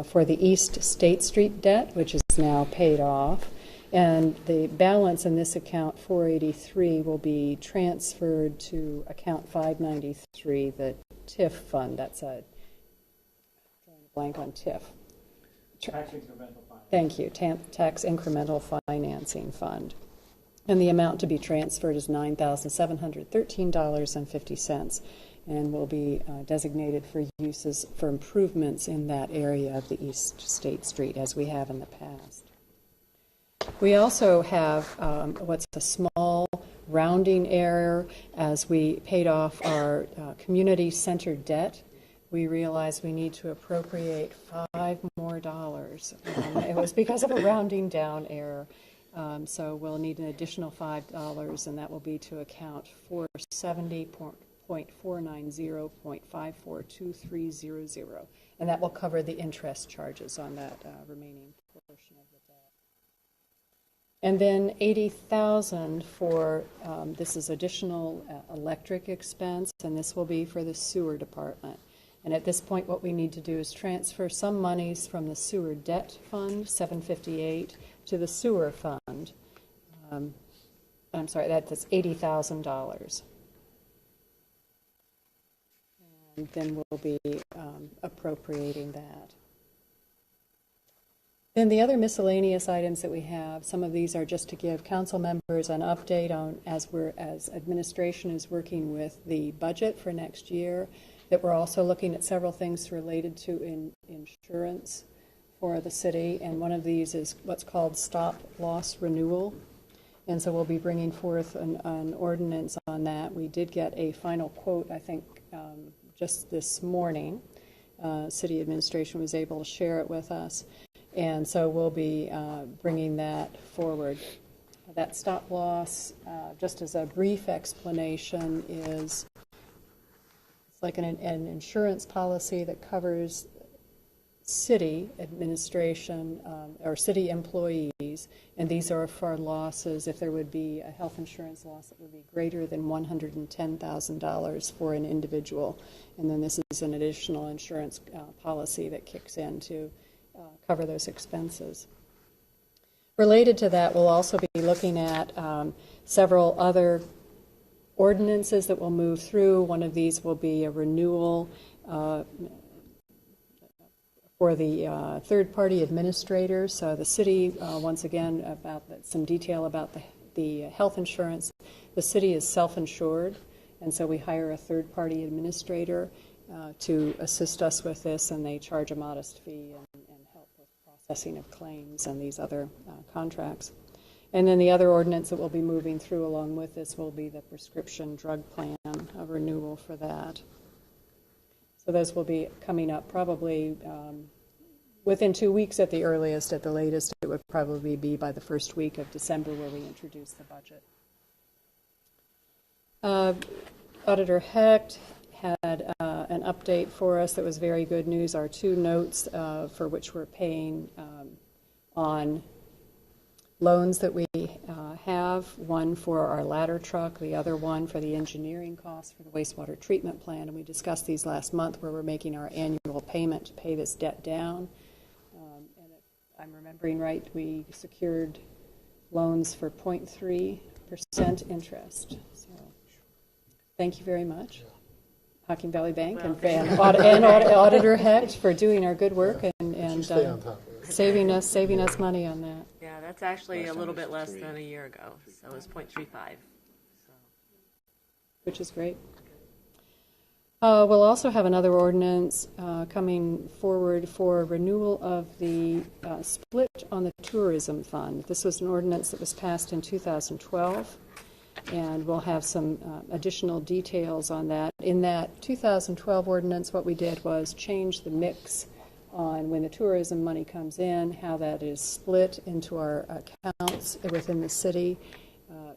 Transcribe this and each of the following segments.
for the East State Street debt, which is now paid off. And the balance in this account, 483, will be transferred to account 593, the TIF fund. That's a blank on TIF. Tax incremental financing. Thank you, tax incremental financing fund. And the amount to be transferred is $9,713.50, and will be designated for uses for improvements in that area of the East State Street, as we have in the past. We also have what's a small rounding error. As we paid off our community center debt, we realized we need to appropriate $5 more. It was because of a rounding down error. So we'll need an additional $5, and that will be to account 470.490.542300. And that will cover the interest charges on that remaining portion of the debt. And then $80,000 for, this is additional electric expense, and this will be for the sewer department. And at this point, what we need to do is transfer some monies from the sewer debt fund, 758, to the sewer fund. I'm sorry, that's $80,000. And then we'll be appropriating that. Then the other miscellaneous items that we have, some of these are just to give council members an update on as administration is working with the budget for next year, that we're also looking at several things related to insurance for the city, and one of these is what's called stop loss renewal. And so we'll be bringing forth an ordinance on that. We did get a final quote, I think, just this morning. City administration was able to share it with us. And so we'll be bringing that forward. That stop loss, just as a brief explanation, is it's like an insurance policy that covers city administration or city employees, and these are for losses if there would be a health insurance loss that would be greater than $110,000 for an individual. And then this is an additional insurance policy that kicks in to cover those expenses. Related to that, we'll also be looking at several other ordinances that will move through. One of these will be a renewal for the third-party administrators. So the city, once again, about some detail about the health insurance. The city is self-insured, and so we hire a third-party administrator to assist us with this, and they charge a modest fee and help with processing of claims and these other contracts. And then the other ordinance that we'll be moving through along with this will be the prescription drug plan, a renewal for that. So those will be coming up probably within 2 weeks at the earliest. At the latest, it would probably be by the first week of December where we introduce the budget. Auditor Hecht had an update for us that was very good news. Our two notes for which we're paying on loans that we have, one for our ladder truck, the other one for the engineering costs for the wastewater treatment plant. And we discussed these last month where we're making our annual payment to pay this debt down. And if I'm remembering right, we secured loans for 0.3% interest. So thank you very much. Hocking Valley Bank and Auditor Hecht for doing our good work and saving us money on that. Yeah, that's actually a little bit less than a year ago, so it was 0.35. So. Which is great. We'll also have another ordinance coming forward for renewal of the split on the tourism fund. This was an ordinance that was passed in 2012. And we'll have some additional details on that. In that 2012 ordinance, what we did was change the mix on when the tourism money comes in, how that is split into our accounts within the city.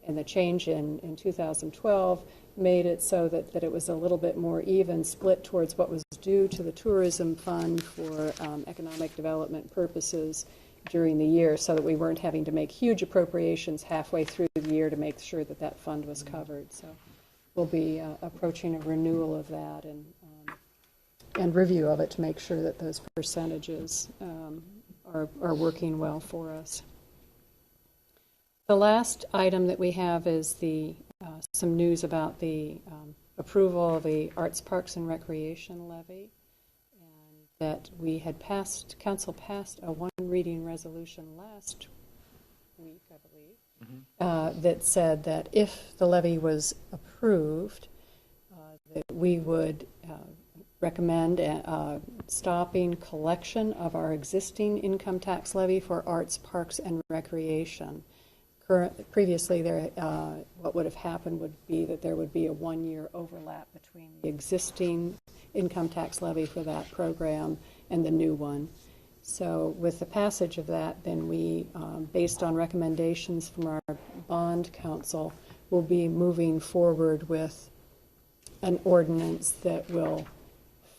And the change in 2012 made it so that it was a little bit more even split towards what was due to the tourism fund for economic development purposes during the year, so that we weren't having to make huge appropriations halfway through the year to make sure that that fund was covered. So we'll be approaching a renewal of that, and and review of it to make sure that those percentages are working well for us. The last item that we have is some news about the approval of the Arts, Parks, and Recreation levy, and that we had council passed a one-reading resolution last week, I believe, that said that if the levy was approved, that we would recommend stopping collection of our existing income tax levy for arts, parks, and recreation. Previously, what would have happened would be that there would be a one-year overlap between the existing income tax levy for that program and the new one. So with the passage of that, then we, based on recommendations from our bond council, will be moving forward with an ordinance that will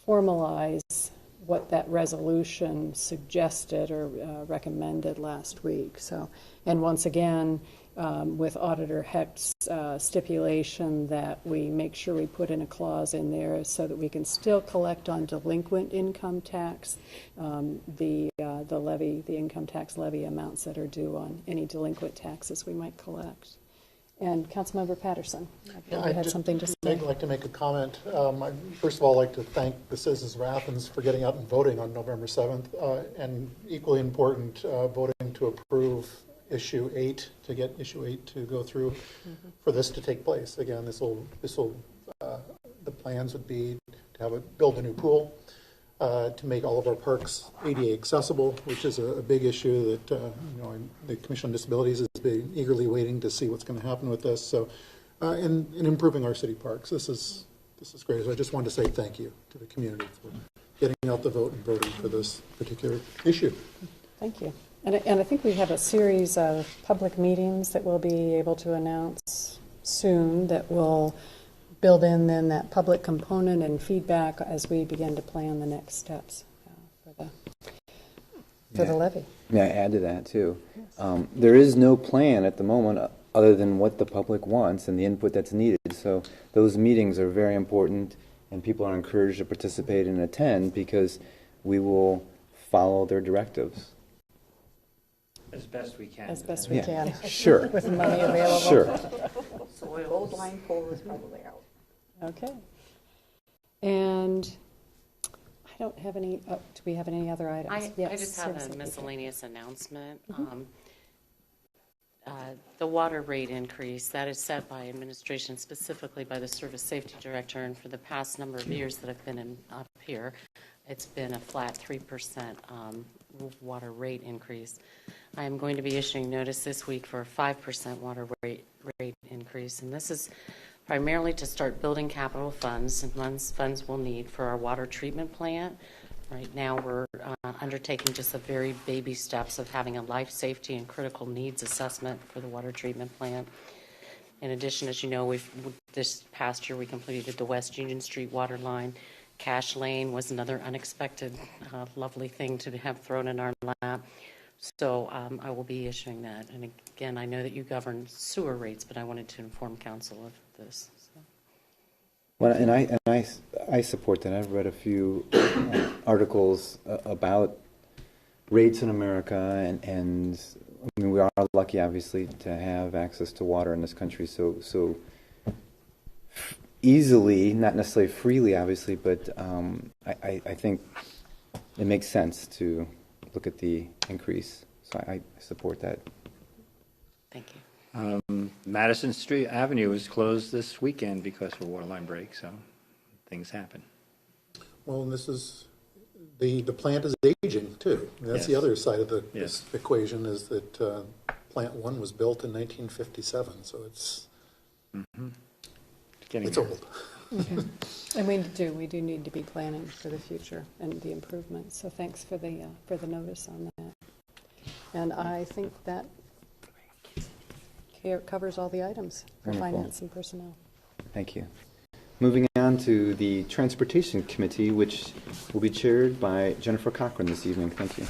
formalize what that resolution suggested or recommended last week. So, and once again, with Auditor Hecht's stipulation that we make sure we put in a clause in there so that we can still collect on delinquent income tax, the income tax levy amounts that are due on any delinquent taxes we might collect. And Councilmember Patterson, you had something to say. I'd like to make a comment. First of all, I'd like to thank the citizens of Athens for getting out and voting on November 7th, and equally important, voting to approve issue 8, to get issue 8 to go through for this to take place. Again, the plans would be to build a new pool, to make all of our parks ADA accessible, which is a big issue that the Commission on Disabilities has been eagerly waiting to see what's going to happen with this. So, and improving our city parks. This is great. So I just wanted to say thank you to the community for getting out the vote and voting for this particular issue. Thank you. And I think we have a series of public meetings that we'll be able to announce soon that will build in then that public component and feedback as we begin to plan the next steps for the levy. May I add to that too? Yes. There is no plan at the moment other than what the public wants and the input that's needed. So those meetings are very important, and people are encouraged to participate and attend because we will follow their directives. As best we can. As best we can. Sure. With money available. Sure. Gold line pole is probably out. Okay. And I don't have any, do we have any other items? I just have a miscellaneous announcement. The water rate increase, that is set by administration, specifically by the Service Safety Director, and for the past number of years that I've been up here, it's been a flat 3% water rate increase. I am going to be issuing notice this week for a 5% water rate increase, and this is primarily to start building capital funds, and funds we'll need for our water treatment plant. Right now we're undertaking just the very baby steps of having a life safety and critical needs assessment for the water treatment plant. In addition, as you know, this past year we completed the West Union Street water line. Cash Lane was another unexpected lovely thing to have thrown in our lap. So I will be issuing that. And again, I know that you govern sewer rates, but I wanted to inform council of this. So. Well, and I support that. I've read a few articles about rates in America, and I mean, we are lucky, obviously, to have access to water in this country. So easily, not necessarily freely, obviously, but I think it makes sense to look at the increase. So I support that. Thank you. Madison Street Avenue was closed this weekend because of a water line break, so things happen. Well, and this is the plant is aging too. That's the other side of this equation, is that Plant 1 was built in 1957, so it's it's old. And we do need to be planning for the future and the improvements. So thanks for the notice on that. And I think that covers all the items for Wonderful. finance and personnel. Thank you. Moving on to the Transportation Committee, which will be chaired by Jennifer Cochran this evening. Thank you.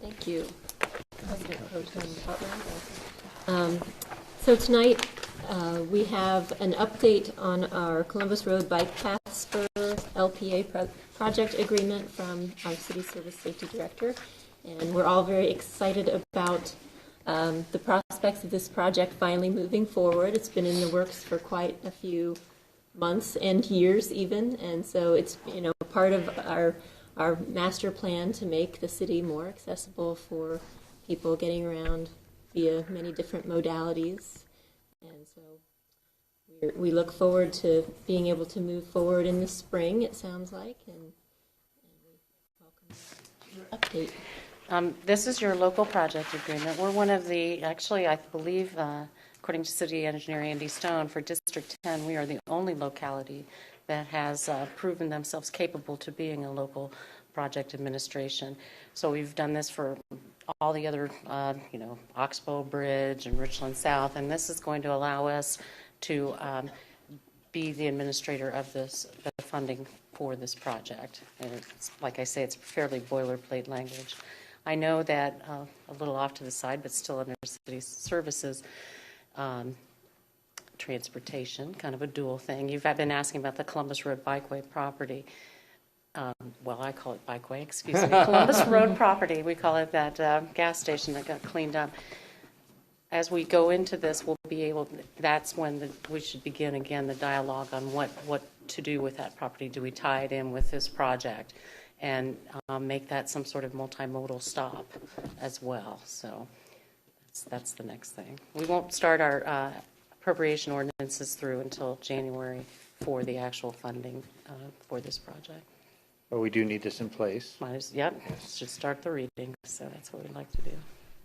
Thank you. So tonight we have an update on our Columbus Road bike path transfer LPA project agreement from our City Service Safety Director. And we're all very excited about the prospects of this project finally moving forward. It's been in the works for quite a few months and years even, and so it's part of our master plan to make the city more accessible for people getting around via many different modalities. And so we look forward to being able to move forward in the spring, it sounds like, and we welcome your update. This is your local project agreement. We're one of the, actually, I believe, according to City Engineer Andy Stone, for District 10, we are the only locality that has proven themselves capable to being a local project administration. So we've done this for all the other, Oxbow Bridge and Richland South, and this is going to allow us to be the administrator of the funding for this project. And it's, like I say, it's fairly boilerplate language. I know that a little off to the side, but still under city services, transportation, kind of a dual thing. You've been asking about the Columbus Road Bikeway property. Well, I call it Bikeway, excuse me. Columbus Road property, we call it that gas station that got cleaned up. As we go into this, we'll be able, that's when we should begin again the dialogue on what to do with that property. Do we tie it in with this project and make that some sort of multimodal stop as well? So that's the next thing. We won't start our appropriation ordinances through until January for the actual funding for this project. But we do need this in place. Yep, should start the reading, so that's what we'd like to do.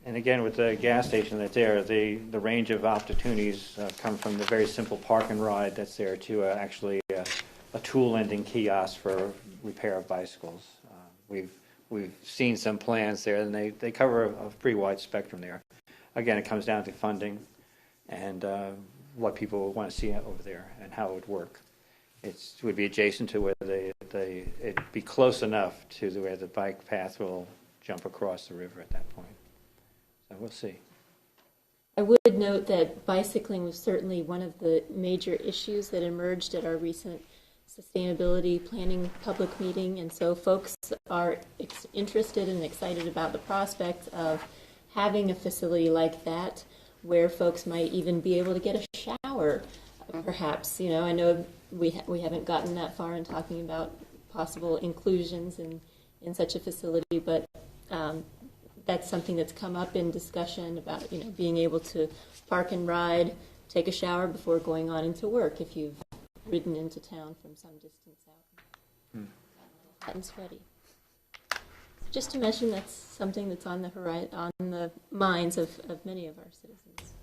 And again, with the gas station that's there, the range of opportunities come from the very simple park and ride that's there to actually a tool lending kiosk for repair of bicycles. We've seen some plans there, and they cover a pretty wide spectrum there. Again, it comes down to funding and what people want to see over there and how it would work. It would be adjacent to where it'd be close enough to where the bike path will jump across the river at that point. So we'll see. I would note that bicycling was certainly one of the major issues that emerged at our recent sustainability planning public meeting, and so folks are interested and excited about the prospect of having a facility like that where folks might even be able to get a shower, perhaps. I know we haven't gotten that far in talking about possible inclusions in such a facility, but that's something that's come up in discussion about being able to park and ride, take a shower before going on into work if you've ridden into town from some distance out. Hot and sweaty. Just to mention, that's something that's on the horizon, on the minds of many of our citizens.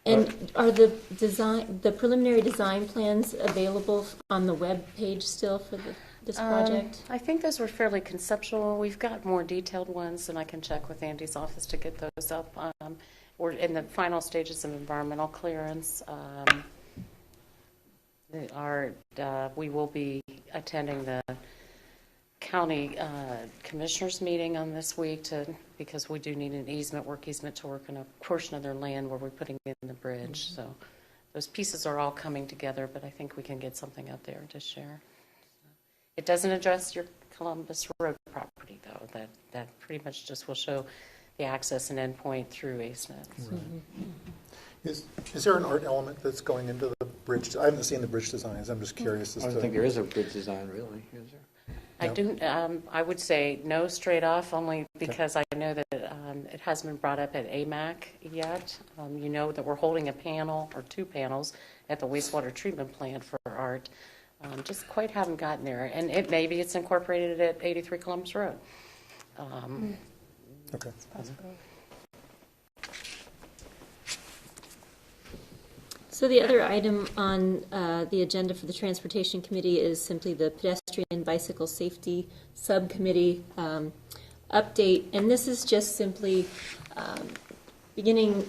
And are the preliminary design plans available on the web page still for this project? I think those were fairly conceptual. We've got more detailed ones, and I can check with Andy's office to get those up. We're in the final stages of environmental clearance. We will be attending the county commissioners meeting on this week because we do need an work easement to work on a portion of their land where we're putting in the bridge. So those pieces are all coming together, but I think we can get something out there to share. It doesn't address your Columbus Road property, though. That pretty much just will show the access and endpoint through ACENET. Right. Is there an art element that's going into the bridge? I haven't seen the bridge designs. I'm just curious as I to. don't think there is a bridge design, really, is there? I would say no straight off, only because I know that it hasn't been brought up at AMAC yet. You know that we're holding a panel or two panels at the wastewater treatment plant for art. Just quite haven't gotten there. And maybe it's incorporated at 83 Columbus Road. Okay. So the other item on the agenda for the Transportation Committee is simply the Pedestrian Bicycle Safety Subcommittee update. And this is just simply beginning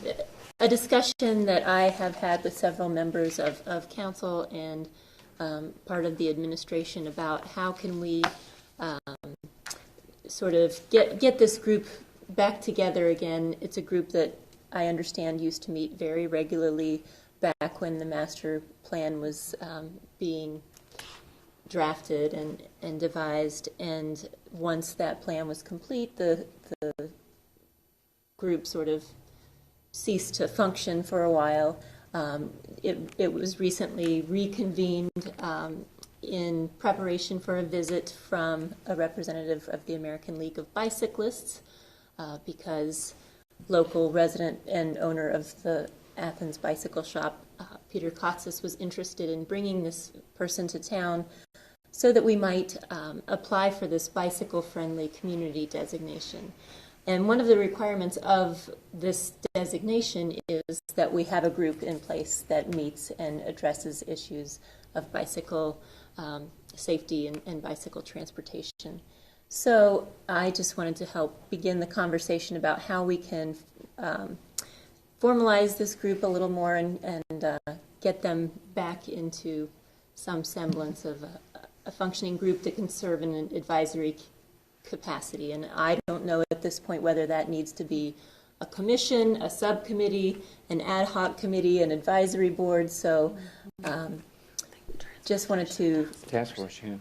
a discussion that I have had with several members of council and part of the administration about how can we sort of get this group back together again. It's a group that I understand used to meet very regularly back back when the master plan was being drafted and devised, and once that plan was complete, the group sort of ceased to function for a while. It was recently reconvened in preparation for a visit from a representative of the American League of Bicyclists, because local resident and owner of the Athens bicycle shop, Peter Kotsis, was interested in bringing this person to town so that we might apply for this bicycle-friendly community designation. And one of the requirements of this designation is that we have a group in place that meets and addresses issues of bicycle safety and bicycle transportation. So I just wanted to help begin the conversation about how we can formalize this group a little more and get them back into some semblance of a functioning group that can serve in an advisory capacity. And I don't know at this point whether that needs to be a commission, a subcommittee, an ad hoc committee, an advisory board. So just wanted to Task force, yeah.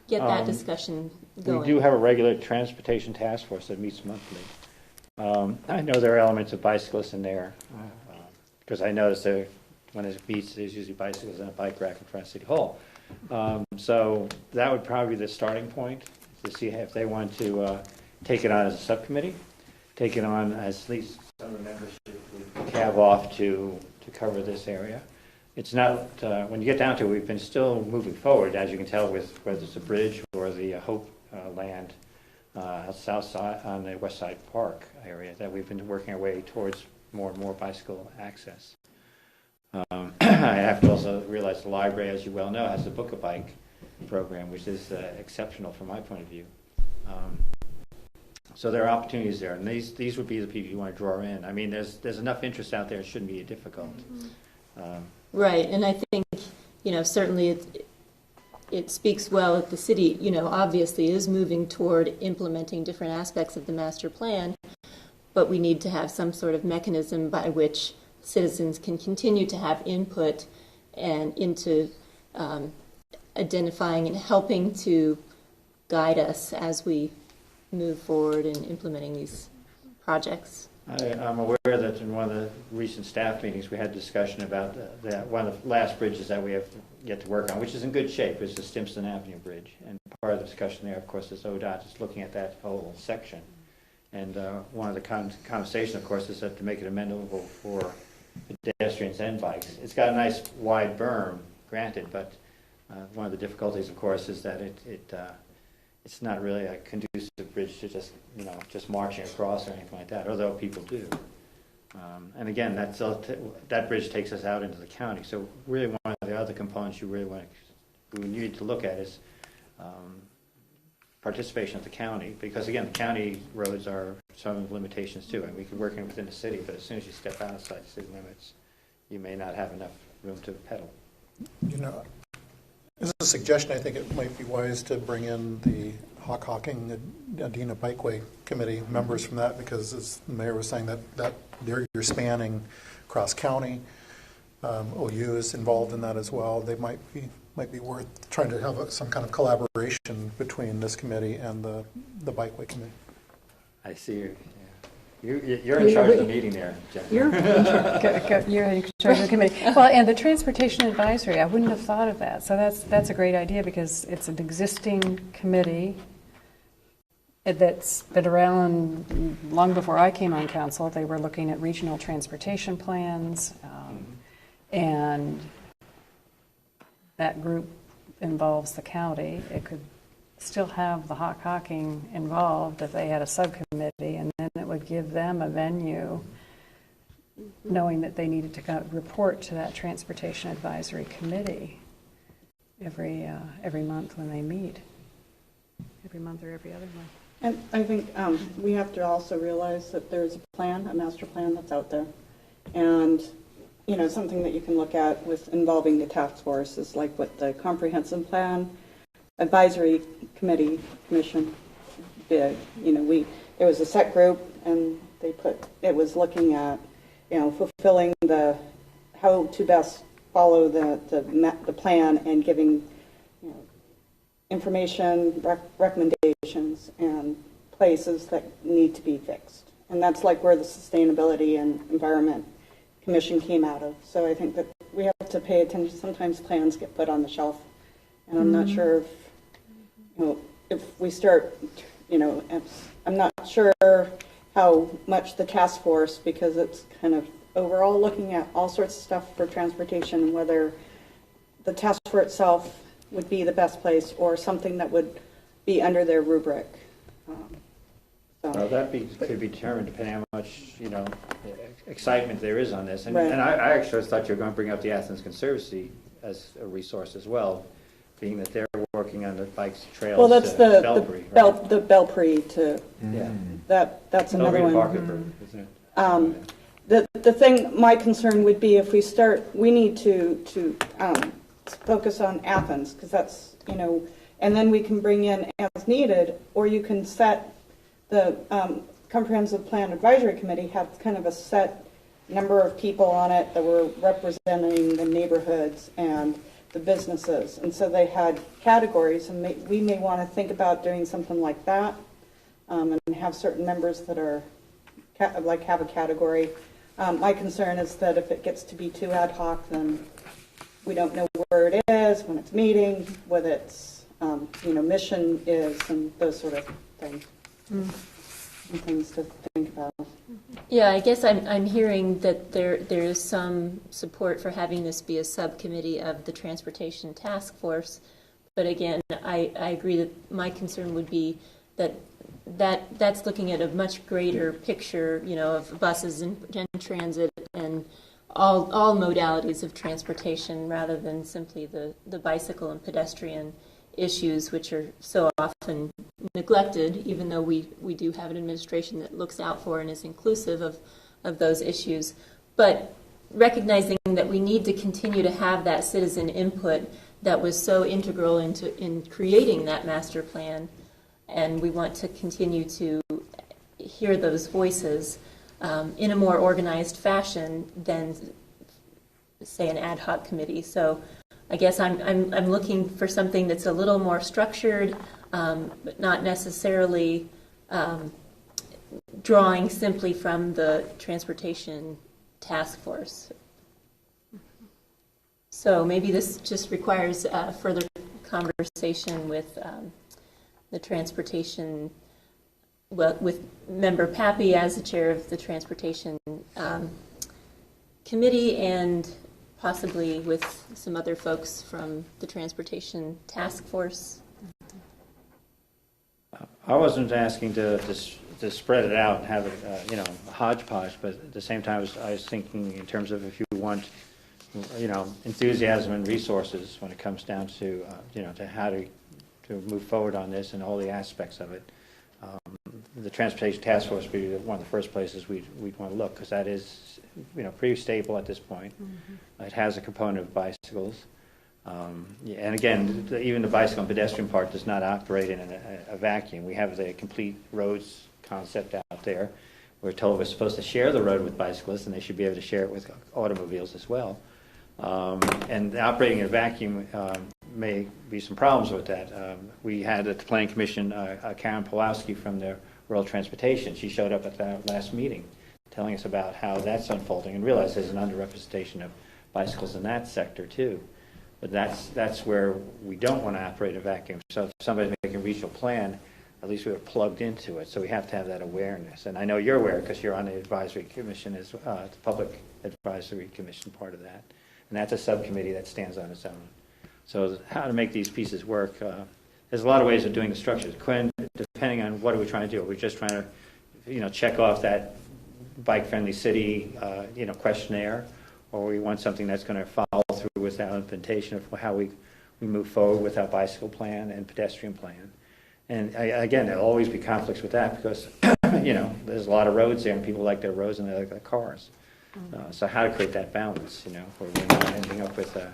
get that discussion going. We do have a regular transportation task force that meets monthly. I know there are elements of bicyclists in there, because I noticed that when it meets, there's usually bicycles and a bike rack in front of City Hall. So that would probably be the starting point, to see if they want to take it on as a subcommittee, take it on as at least some of the membership would have off to cover this area. It's not, when you get down to it, we've been still moving forward, as you can tell, with whether it's a bridge or the Hope land south side on the West Side Park area, that we've been working our way towards more and more bicycle access. I have to also realize the library, as you well know, has a Book-a-Bike program, which is exceptional from my point of view. So there are opportunities there, and these would be the people you want to draw in. I mean, there's enough interest out there; it shouldn't be difficult. Right, and I think, certainly it speaks well that the city, obviously is moving toward implementing different aspects of the master plan, but we need to have some sort of mechanism by which citizens can continue to have input and into identifying and helping to guide us as we move forward in implementing these projects. I'm aware that in one of the recent staff meetings, we had a discussion about one of the last bridges that we have yet to work on, which is in good shape, is the Stimson Avenue Bridge. And part of the discussion there, of course, is ODOT is looking at that whole section. And one of the conversation, of course, is that to make it amenable for pedestrians and bikes. It's got a nice wide berm, granted, but one of the difficulties, of course, is that it's not really a conducive bridge to just marching across or anything like that, although people do. And again, that bridge takes us out into the county. So really one of the other components we need to look at is participation of the county, because again, the county roads are some limitations too, and we can work within the city, but as soon as you step outside the city limits, you may not have enough room to pedal. As a suggestion, I think it might be wise to bring in the Hockhocking Adena Bikeway Committee members from that, because as the mayor was saying, that you're spanning cross-county. OU is involved in that as well. They might be worth trying to have some kind of collaboration between this committee and the Bikeway Committee. I see you. You're in charge of the meeting there, Jennifer. You're in charge of the committee. Well, and the Transportation Advisory, I wouldn't have thought of that. So that's a great idea, because it's an existing committee that's been around long before I came on council. They were looking at regional transportation plans, and that group involves the county. It could still have the Hockhocking involved if they had a subcommittee, and then it would give them a venue, knowing that they needed to kind of report to that Transportation Advisory Committee every month when they meet, every month or every other month. And I think we have to also realize that there's a plan, a master plan that's out there. And, something that you can look at with involving the task force is like what the comprehensive plan advisory commission did. There was a set group, and it was looking at, fulfilling how to best follow the plan and giving, you know, information, recommendations, and places that need to be fixed. And that's like where the Sustainability and Environment Commission came out of. So I think that we have to pay attention. Sometimes plans get put on the shelf, and I'm not sure if, you know, if we start, you know, I'm not sure how much the task force, because it's kind of overall looking at all sorts of stuff for transportation, and whether the task force itself would be the best place or something that would be under their rubric. Well, that could be determined depending on how much, you know, excitement there is on this. And, Right. and I actually thought you were going to bring up the Athens Conservancy as a resource as well, being that they're working on the bikes, trails. Well, that's Belpre, right? the Belpre to, Yeah. that's another Belpre one. to Parkersburg, isn't it? The thing, my concern would be if we need to focus on Athens, because that's, you know, and then we can bring in as needed, or you can set the Comprehensive Plan Advisory Committee have kind of a set number of people on it that were representing the neighborhoods and the businesses. And so they had categories, and we may want to think about doing something like that, and have certain members that are have a category. My concern is that if it gets to be too ad hoc, then we don't know where it is, when it's meeting, what its you know, mission is, and those sort of things. And things to think about. Yeah, I guess I'm hearing that there is some support for having this be a subcommittee of the Transportation Task Force, but again, I agree that my concern would be that's looking at a much greater picture, you know, of buses and transit and all modalities of transportation, rather than simply the bicycle and pedestrian issues, which are so often neglected, even though we do have an administration that looks out for and is inclusive of those issues. But recognizing that we need to continue to have that citizen input that was so integral in creating that master plan, and we want to continue to hear those voices in a more organized fashion than, say, an ad hoc committee. So I guess I'm looking for something that's a little more structured, but not necessarily drawing simply from the Transportation Task Force. So maybe this just requires further conversation with the Transportation, well, with Member Pappy as the chair of the Transportation Committee, and possibly with some other folks from the Transportation Task Force. I wasn't asking to spread it out and have it, you know, a hodgepodge, but at the same time, I was thinking in terms of if you want, you know, enthusiasm and resources when it comes down to, you know, to how to move forward on this and all the aspects of it. The Transportation Task Force would be one of the first places we'd want to look, because that is, you know, pretty stable at this point. Mm-hmm. It has a component of bicycles. Yeah, and again, even the bicycle and pedestrian part does not operate in a vacuum. We have the complete roads concept out there. We're told we're supposed to share the road with bicyclists, and they should be able to share it with automobiles as well. And operating in a vacuum may be some problems with that. We had at the Planning Commission Karen Pulowski from the World Transportation. She showed up at that last meeting telling us about how that's unfolding, and realized there's an underrepresentation of bicycles in that sector too. But that's where we don't want to operate in a vacuum. So if somebody's making a regional plan, at least we are plugged into it. So we have to have that awareness. And I know you're aware because you're on the advisory commission, as the public advisory commission part of that. And that's a subcommittee that stands on its own. So how to make these pieces work, there's a lot of ways of doing the structures. Depending on what are we trying to do. Are we just trying to, you know, check off that bike-friendly city, you know, questionnaire, or we want something that's going to follow through with our implementation of how we move forward with our bicycle plan and pedestrian plan. And again, there'll always be conflicts with that because, you know, there's a lot of roads there and people like their roads and they like their cars. So how to create that balance, you know, where we're not ending up with a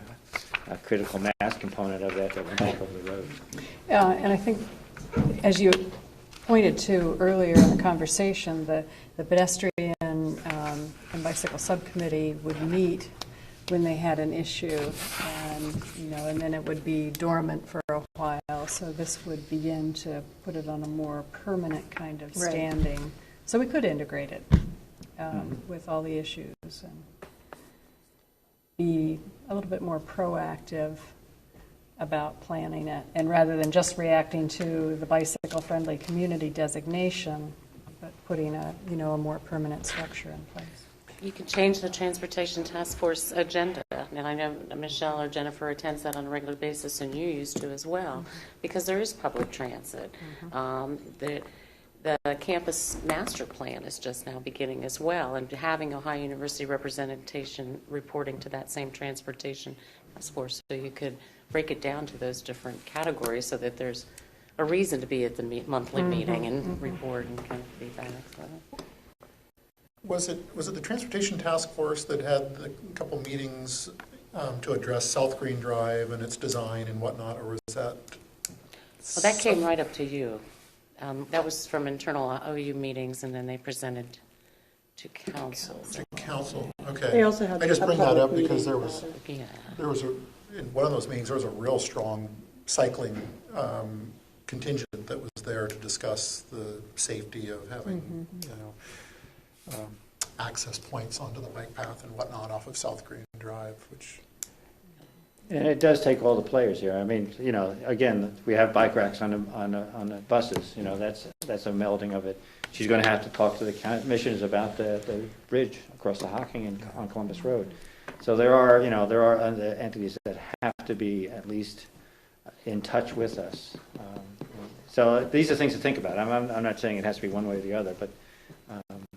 critical mass component of that will take over the road. And I think, as you pointed to earlier in the conversation, the pedestrian and bicycle subcommittee would meet when they had an issue, and and then it would be dormant for a while. So this would begin to put it on a more permanent kind of Right. standing. So we could integrate it with all the issues and be a little bit more proactive about planning it, and rather than just reacting to the bicycle-friendly community designation, but putting a more permanent structure in place. You can change the Transportation Task Force agenda, and I know Michelle or Jennifer attends that on a regular basis, and you used to as well, because there is public transit. The campus master plan is just now beginning as well, and having Ohio University representation reporting to that same Transportation Task Force, so you could break it down to those different categories so that there's a reason to be at the monthly meeting and report and kind of feedback. So. Was it the Transportation Task Force that had a couple meetings to address South Green Drive and its design and whatnot, or was that? Well, that came right up to you. That was from internal OU meetings, and then they presented to council. To council, okay. They also had I just a bring that public up because meeting there was in one of those meetings there was a real strong cycling contingent that was there to discuss the safety of having access points onto the bike path and whatnot off of South Green Drive, which. And it does take all the players here. I mean, again, we have bike racks on the buses. That's a melding of it. She's going to have to talk to the commissioners about the bridge across the Hocking and on Columbus Road. So there are entities that have to be at least in touch with us. So these are things to think about. I'm not saying it has to be one way or the other, but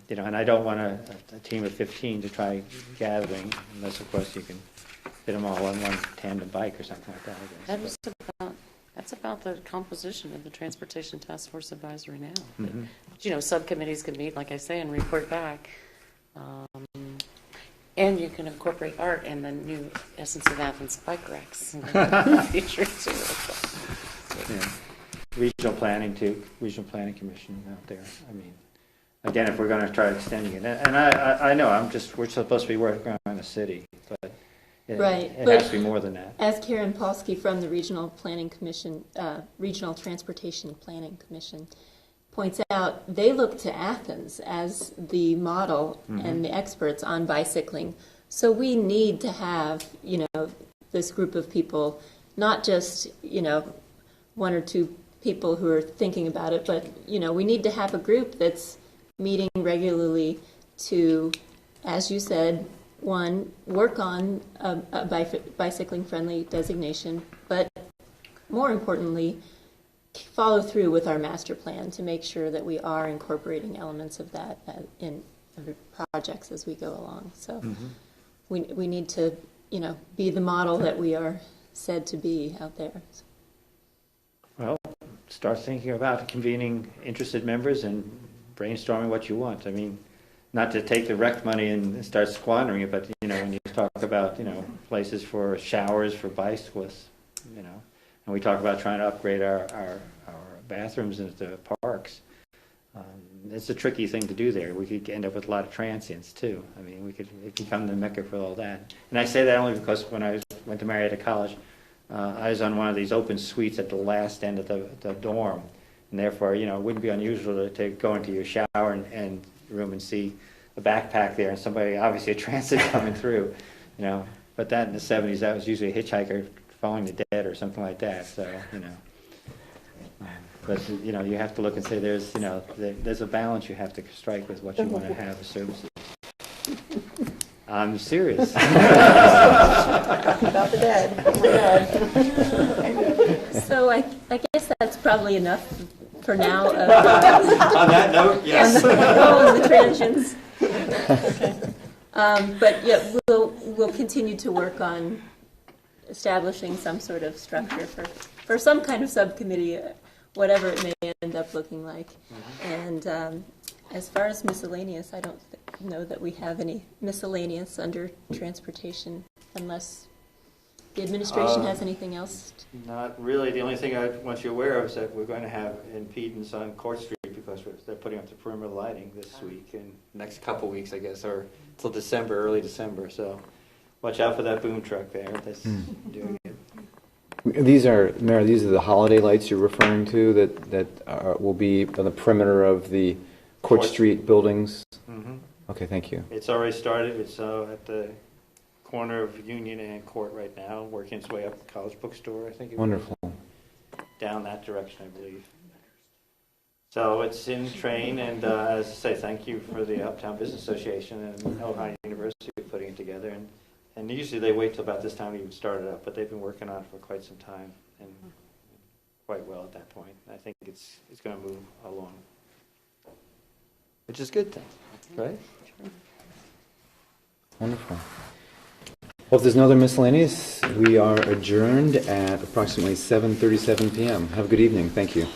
and I don't want a team of 15 to try gathering, unless of course you can fit them all on one tandem bike or something like that, I guess. That's about the composition of the Transportation Task Force Advisory now. But, subcommittees can meet, like I say, and report back. And you can incorporate art and the new Essence of Athens bike racks in the future too. Yeah. Regional Planning too, Regional Planning Commission out there. I mean, again, if we're going to try extending it, and I know we're supposed to be working on a city, but it has to be more than that. As Karen Polsky from the Regional Planning Commission, Regional Transportation Planning Commission, points out, they look to Athens as the model and the experts on bicycling. So we need to have, this group of people, not just, one or two people who are thinking about it, but, we need to have a group that's meeting regularly to, as you said, one, work on a bicycling-friendly designation, but more importantly, follow through with our master plan to make sure that we are incorporating elements of that in projects as we go along. So we need to, be the model that we are said to be out there. Well, start thinking about convening interested members and brainstorming what you want. I mean, not to take the rec money and start squandering it, but when you talk about places for showers for bicyclists, and we talk about trying to upgrade our bathrooms into the parks. It's a tricky thing to do there. We could end up with a lot of transients too. I mean, it could become the mecca for all that. And I say that only because when I went to Marietta College, I was on one of these open suites at the last end of the dorm, and therefore, it wouldn't be unusual to go into your shower and room and see a backpack there and somebody, obviously a transit coming through, But that in the 70s, that was usually a hitchhiker falling to dead or something like that. So, But, you have to look and say there's a balance you have to strike with what you want to have as services. I'm serious. About the dead. So I guess that's probably enough for now. On that note, yes. On the transients. But yeah, we'll continue to work on establishing some sort of structure for some kind of subcommittee, whatever it may end up looking like. And as far as miscellaneous, I don't know that we have any miscellaneous under transportation, unless the administration has anything else. Not really. The only thing I want you aware of is that we're going to have impedance on Court Street because they're putting up the perimeter lighting this week and next couple weeks, I guess, or till December, early December. So watch out for that boom truck there that's doing it. These are, Mayor, these are the holiday lights you're referring to that will be on the perimeter of the Court Street buildings? Mhm. Okay, thank you. It's already started. It's at the corner of Union and Court right now, working its way up the College Bookstore, I think. Wonderful. Down that direction, I believe. So it's in train, and as I say, thank you for the Uptown Business Association and Ohio University for putting it together. And usually they wait till about this time to even start it up, but they've been working on it for quite some time, and quite well at that point. I think it's going to move along, which is a good thing, right? Wonderful. Well, if there's no other miscellaneous, we are adjourned at approximately 7:37 p.m. Have a good evening. Thank you.